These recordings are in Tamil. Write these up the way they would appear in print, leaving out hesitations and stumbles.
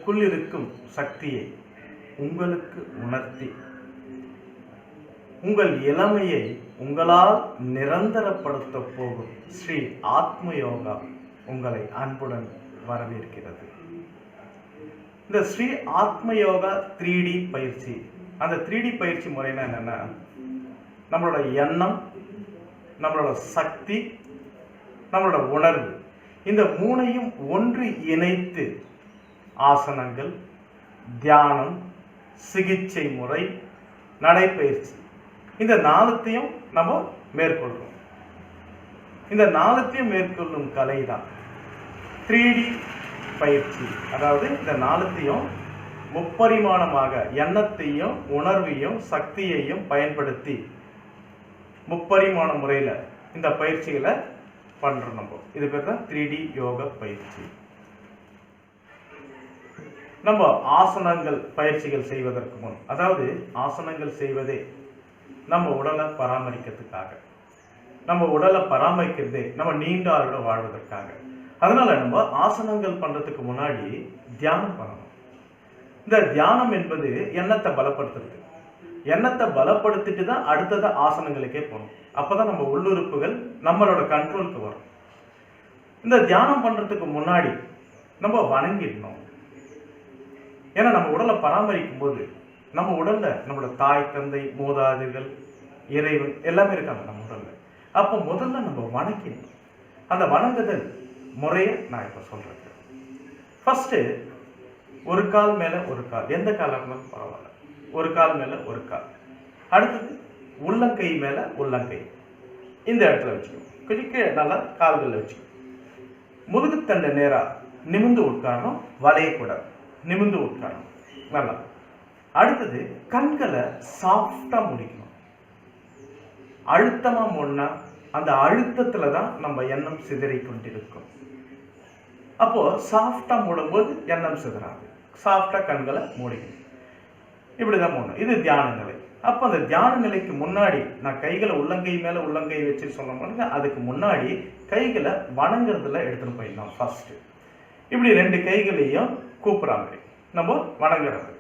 உங்களுக்குள் இருக்கும் சக்தியை உங்களுக்கு உணர்த்தி உங்கள் இளமையை உங்களால் நிரந்தரப்படுத்த போகும் ஸ்ரீ ஆத்ம யோகா உங்களை அன்புடன் வரவேற்கிறது. இந்த ஸ்ரீ ஆத்ம யோகா 3D பயிற்சி, அந்த 3D பயிற்சி முறைனா என்னன்னா, நம்மளோட எண்ணம், நம்மளோட சக்தி, நம்மளோட உணர்வு, இந்த மூணையும் ஒன்று இணைத்து ஆசனங்கள், தியானம், சிகிச்சை முறை, நடைப்பயிற்சி, இந்த 4த்தையும் நம்ம மேற்கொள்றோம். இந்த 4த்தையும் மேற்கொள்ளும் கலை தான் 3D பயிற்சி. அதாவது இந்த 4த்தையும் முப்பரிமாணமாக எண்ணத்தையும் உணர்வையும் சக்தியையும் பயன்படுத்தி முப்பரிமாண முறையில் இந்த பயிற்சிகளை பண்றோம். நம்ம இது பேர் தான் 3D யோகா பயிற்சி. நம்ம ஆசனங்கள் பயிற்சிகள் செய்வதற்கு முன், அதாவது ஆசனங்கள் செய்வதே நம்ம உடலை பராமரிக்கிறதுக்காக, நம்ம உடலை பராமரிக்கிறதே நம்ம நீண்ட ஆயுள வாழ்வதற்காக. அதனால நம்ம ஆசனங்கள் பண்றதுக்கு முன்னாடி தியானம் பண்ணணும். இந்த தியானம் என்பது எண்ணத்தை பலப்படுத்துறது. எண்ணத்தை பலப்படுத்திட்டு தான் அடுத்தது ஆசனங்களுக்கே போகணும். அப்பதான் நம்ம உள்ளுறுப்புகள் நம்மளோட கண்ட்ரோலுக்கு வரும். இந்த தியானம் பண்றதுக்கு முன்னாடி நம்ம வணங்கிடணும். ஏன்னா நம்ம உடலை பராமரிக்கும் போது நம்ம உடல்ல நம்மளோட தாய், தந்தை, மூதாதையர்கள், இறைவன் எல்லாமே இருக்காங்க நம்ம உடல்ல. அப்போ முதல்ல நம்ம வணங்கிடணும். அந்த வணங்குதல் முறையை நான் இப்ப சொல்றேன். ஃபர்ஸ்ட் ஒரு கால் மேல ஒரு கால், எந்த காலாக இருந்தாலும் பரவாயில்ல, ஒரு கால் மேல ஒரு கால். அடுத்தது உள்ளங்கை மேல உள்ளங்கை இந்த இடத்துல வச்சுக்கணும். கொஞ்சம் நல்லா கால்களில் வச்சுக்கணும். முதுகுத்தண்டை நேரா நிமிந்து உட்காரணும், வளையக்கூடாது, நிமிந்து உட்காரணும் நல்லா. அடுத்தது கண்களை சாஃப்டா முடிக்கணும். அழுத்தமா மூடினா அந்த அழுத்தத்துல தான் நம்ம எண்ணம் சிதறி கொண்டிருக்கும். அப்போ சாஃப்டா மூடும்போது எண்ணம் சிதறாது. சாஃப்டா கண்களை மூடிக்கணும். இப்படிதான் மூடணும். இது தியான நிலை. அப்போ அந்த தியான நிலைக்கு முன்னாடி நான் கைகளை உள்ளங்கை மேல உள்ளங்கை வச்சு சொல்ல முடியுங்க. அதுக்கு முன்னாடி கைகளை வணங்குறதுல எடுத்துன்னு போயிடலாம். ஃபர்ஸ்ட் இப்படி 2 கைகளையும் கூப்பிடுற மாதிரி நம்ம வணங்குறது.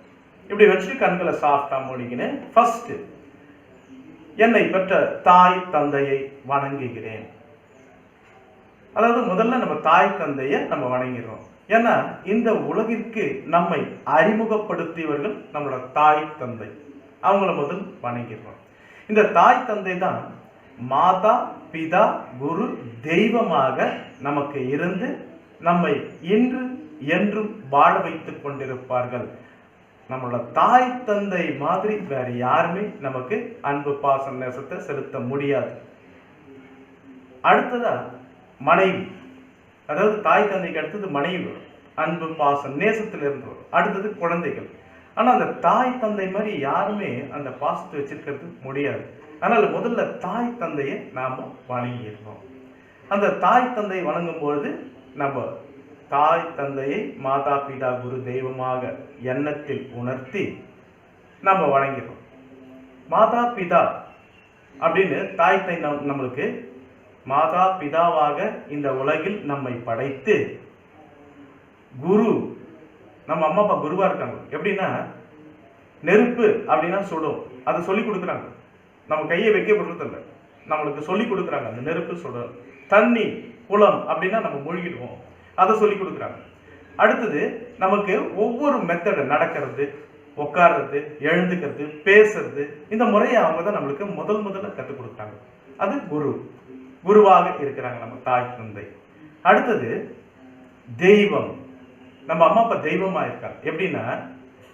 இப்படி வச்சு கண்களை சாஃப்டா மூடிக்கின்னு ஃபர்ஸ்ட் என்னை பெற்ற தாய் தந்தையை வணங்குகிறேன். அதாவது முதல்ல நம்ம தாய் தந்தையை நம்ம வணங்கிறோம். ஏன்னா இந்த உலகிற்கு நம்மை அறிமுகப்படுத்தியவர்கள் நம்மளோட தாய் தந்தை. அவங்கள முதல் வணங்கிறோம். இந்த தாய் தந்தை தான் மாதா, பிதா, குரு, தெய்வமாக நமக்கு இருந்து நம்மை இன்று என்றும் வாழ வைத்துக் கொண்டிருப்பார்கள். நம்மளோட தாய் தந்தை மாதிரி வேற யாருமே நமக்கு அன்பு, பாசம், நேசத்தை செலுத்த முடியாது. அடுத்ததா மனைவி, அதாவது தாய் தந்தைக்கு அடுத்தது மனைவி வரும். அன்பு, பாசம், நேசத்தில் இருந்து வரும். அடுத்தது குழந்தைகள். ஆனா அந்த தாய் தந்தை மாதிரி யாருமே அந்த பாசத்தை வச்சிருக்கிறது முடியாது. அதனால முதல்ல தாய் தந்தையை நாம வணங்கிடுறோம். அந்த தாய் தந்தை வணங்கும் பொழுது நம்ம தாய் தந்தையை மாதா, பிதா, குரு, தெய்வமாக எண்ணத்தில் உணர்த்தி நம்ம வணங்கிறோம். மாதா பிதா அப்படின்னு தாய் தந்தை நம்மளுக்கு மாதா பிதாவாக இந்த உலகில் நம்மை படைத்து, குரு நம்ம அம்மா அப்பா குருவா இருக்காங்க. எப்படின்னா நெருப்பு அப்படின்னா சுடும், அதை சொல்லி கொடுக்குறாங்க. நம்ம கையை வைக்க போடுறதில்லை, நம்மளுக்கு சொல்லி கொடுக்குறாங்க. அந்த நெருப்பு சுடும். தண்ணி, குளம் அப்படின்னா நம்ம மூழ்கிடுவோம், அதை சொல்லி கொடுக்குறாங்க. அடுத்தது நமக்கு ஒவ்வொரு மெத்தடு, நடக்கிறது, உட்கார்றது, எழுந்துக்கிறது, பேசுறது, இந்த முறையை அவங்க தான் நம்மளுக்கு முதல்ல கற்றுக் கொடுக்குறாங்க. அது குருவாக இருக்கிறாங்க நம்ம தாய் தந்தை. அடுத்தது தெய்வம். நம்ம அம்மா அப்பா தெய்வமா இருக்காங்க. எப்படின்னா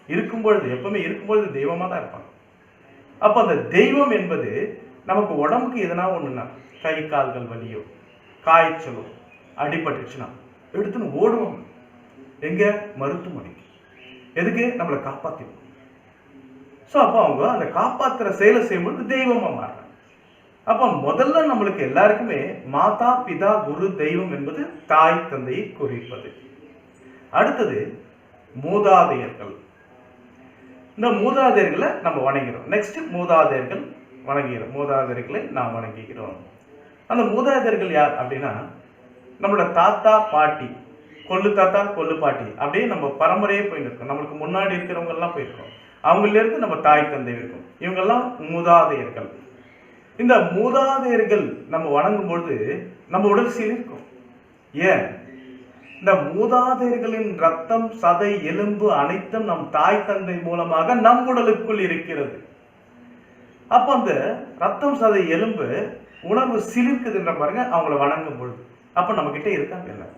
இருக்கும்பொழுது, எப்பவுமே இருக்கும்பொழுது தெய்வமா தான் இருப்பாங்க. அப்ப அந்த தெய்வம் என்பது நமக்கு உடம்புக்கு எதனா ஒண்ணுன்னா, கை கால்கள் வலியோ, காய்ச்சலோ, அடிபட்டுச்சுன்னா எடுத்துன்னு ஓடுவாங்க. எங்க? மருத்துவமனைக்கு. எதுக்கு? நம்மளை காப்பாத்திடும். ஸோ அப்போ அவங்க அந்த காப்பாத்துற செயலை செய்யும்போது தெய்வமா மாறுறாங்க. அப்போ முதல்ல நம்மளுக்கு எல்லாருக்குமே மாதா, பிதா, குரு, தெய்வம் என்பது தாய் தந்தையை குறிப்பது. அடுத்தது மூதாதையர்கள். இந்த மூதாதையர்களை நம்ம வணங்குகிறோம். நெக்ஸ்ட் மூதாதையர்கள் வணங்குகிறோம். மூதாதையர்களை நாம் வணங்குகிறோம். அந்த மூதாதையர்கள் யார் அப்படின்னா, நம்மளோட தாத்தா, பாட்டி, கொள்ளு தாத்தா கொள்ளு பாட்டி அப்படியே நம்ம பரம்பரையே போயிட்டு இருக்கோம். நம்மளுக்கு முன்னாடி இருக்கிறவங்க எல்லாம் போயிருக்கோம். அவங்கள இருந்து நம்ம தாய் தந்தை இருக்கும். இவங்கெல்லாம் மூதாதையர்கள். இந்த மூதாதையர்கள் நம்ம வணங்கும் பொழுது நம்ம உடல் சீலிருக்கும். ஏன்? இந்த மூதாதையர்களின் ரத்தம், சதை, எலும்பு அனைத்தும் நம் தாய் தந்தை மூலமாக நம் உடலுக்குள் இருக்கிறது. அப்ப அந்த ரத்தம், சதை, எலும்பு உணர்வு சிலிர்க்குதுன்ற பாருங்க அவங்கள வணங்கும் பொழுது. அப்ப நம்ம கிட்ட இருக்காங்க இல்லை.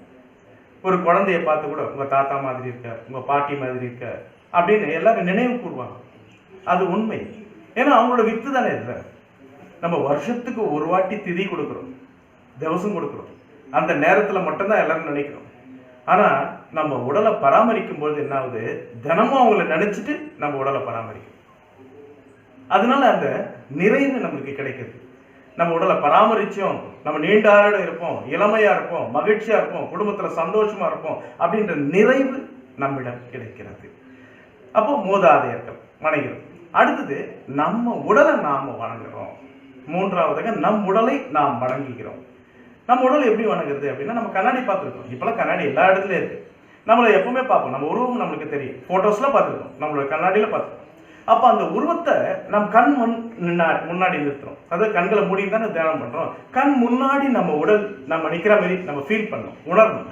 ஒரு குழந்தைய பார்த்து கூட உங்க தாத்தா மாதிரி இருக்க, உங்க பாட்டி மாதிரி இருக்க அப்படின்னு எல்லாரும் நினைவு கூறுவாங்க. அது உண்மை. ஏன்னா அவங்களோட வித்து தானே இல்லை. நம்ம வருஷத்துக்கு ஒரு வாட்டி திதி கொடுக்குறோம், திவசம் கொடுக்குறோம். அந்த நேரத்துல மட்டும்தான் எல்லாரும் நினைக்கிறோம். ஆனா நம்ம உடலை பராமரிக்கும் பொழுது என்ன ஆகுது? தினமும் அவங்கள நினைச்சிட்டு நம்ம உடலை பராமரிக்கும். அதனால அந்த நிறைவு நம்மளுக்கு கிடைக்குது. நம்ம உடலை பராமரிச்சோம், நம்ம நீண்ட ஆயுள் இருப்போம், இளமையா இருப்போம், மகிழ்ச்சியா இருப்போம், குடும்பத்துல சந்தோஷமா இருப்போம் அப்படின்ற நிறைவு நம்மிடம் கிடைக்கிறது. அப்போ மூதாதையர்கள் வணங்குறோம். அடுத்தது நம்ம உடலை நாம வணங்குறோம். மூன்றாவதாக நம் உடலை நாம் வணங்குகிறோம். நம்ம உடல் எப்படி வணங்குறது அப்படின்னா, நம்ம கண்ணாடி பார்த்துருக்கோம். இப்பெல்லாம் கண்ணாடி எல்லா இடத்துலயும் இருக்கு. நம்மளை எப்பவுமே பார்ப்போம். நம்ம உருவம் நம்மளுக்கு தெரியும். போட்டோஸ்ல பார்த்துருக்கோம், நம்மளோட கண்ணாடியில பார்த்துருக்கோம். அப்ப அந்த உருவத்தை நம் கண் முன்னாடி நிறுத்துறோம். அதாவது கண்களை மூடி தானே தியானம் பண்றோம். கண் முன்னாடி நம்ம உடல் நம்ம நிக்கிற மாதிரி நம்ம ஃபீல் பண்ணணும், உணரணும்.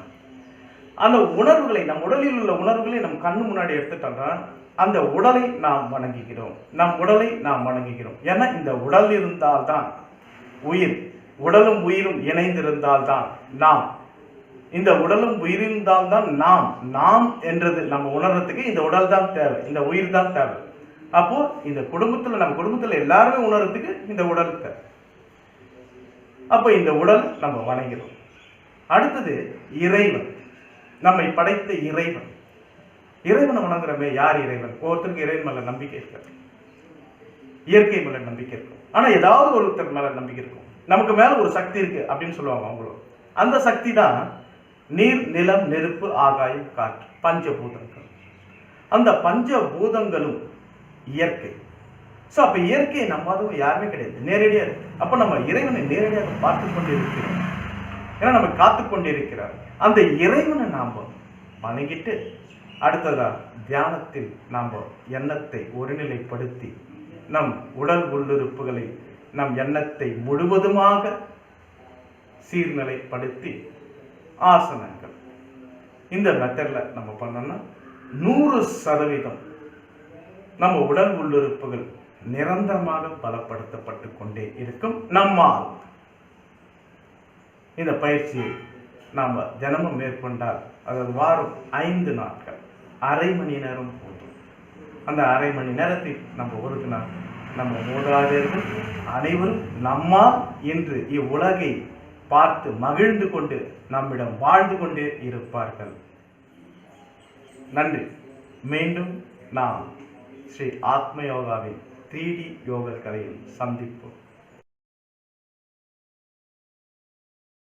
அந்த உணர்வுகளை, நம் உடலில் உள்ள உணர்வுகளை நம் கண்ணு முன்னாடி எடுத்துட்டோம்னா அந்த உடலை நாம் வணங்குகிறோம். நம் உடலை நாம் வணங்குகிறோம். ஏன்னா இந்த உடல் இருந்தால்தான் உயிர். உடலும் உயிரும் இணைந்திருந்தால்தான் நாம். இந்த உடலும் உயிரிருந்தால்தான் நாம். நாம் என்றது நம்ம உணர்றதுக்கு இந்த உடல் தான் தேவை, இந்த உயிர் தான் தேவை. அப்போ இந்த குடும்பத்துல, நம்ம குடும்பத்துல எல்லாருமே உணர்றதுக்கு இந்த உடல் தேவை. அப்ப இந்த உடல் நம்ம வணங்குகிறோம். அடுத்தது இறைவன், நம்மை படைத்த இறைவன். இறைவனை வணங்குறமே. யார் இறைவன்? ஒவ்வொருத்தருக்கு இறைவன் மேல நம்பிக்கை இருக்காது, இயற்கை மேல நம்பிக்கை இருக்கும். ஆனா ஏதாவது ஒருத்தர் மேல நம்பிக்கை இருக்கும். நமக்கு மேல ஒரு சக்தி இருக்கு அப்படின்னு சொல்லுவாங்க அவங்களும். அந்த சக்தி தான் நீர், நிலம், நெருப்பு, ஆகாயம், காற்று, பஞ்சபூதங்கள். அந்த பஞ்சபூதங்களும் இயற்கை. ஸோ அப்ப இயற்கையை நம்பாதவங்க யாருமே கிடையாது, நேரடியா இருக்கு. அப்ப நம்ம இறைவனை நேரடியாக பார்த்து கொண்டு இருக்கிறோம். ஏன்னா நம்ம காத்து கொண்டிருக்கிறார். அந்த இறைவனை நாம் வணங்கிட்டு அடுத்ததா தியானத்தில் நாம் எண்ணத்தை ஒருநிலைப்படுத்தி நம் உடல் உள்ளுறுப்புகளை, நம் எண்ணத்தை முழுவதுமாக சீர்நிலைப்படுத்தி ஆசனங்கள் இந்த மெத்தட்ல நம்ம பண்ணோம்னா 100% நம்ம உடல் உள்ளுறுப்புகள் நிரந்தரமாக பலப்படுத்தப்பட்டு கொண்டே இருக்கும். நம்மால் இந்த பயிற்சியை நாம் தினமும் மேற்கொண்டால், அதாவது வாரம் 5 நாட்கள், அரை மணி நேரம் போதும். அந்த அரை மணி நேரத்தில் நம்ம ஒதுக்கினால் நம்ம மூதாதையர்கள் அனைவரும் நம்மால் இன்று இவ்வுலகை பார்த்து மகிழ்ந்து கொண்டு நம்மிடம் வாழ்ந்து கொண்டே இருப்பார்கள். நன்றி. மீண்டும் நாம் ஸ்ரீ ஆத்ம யோகாவின் 3D யோக கலையில் சந்திப்போம்.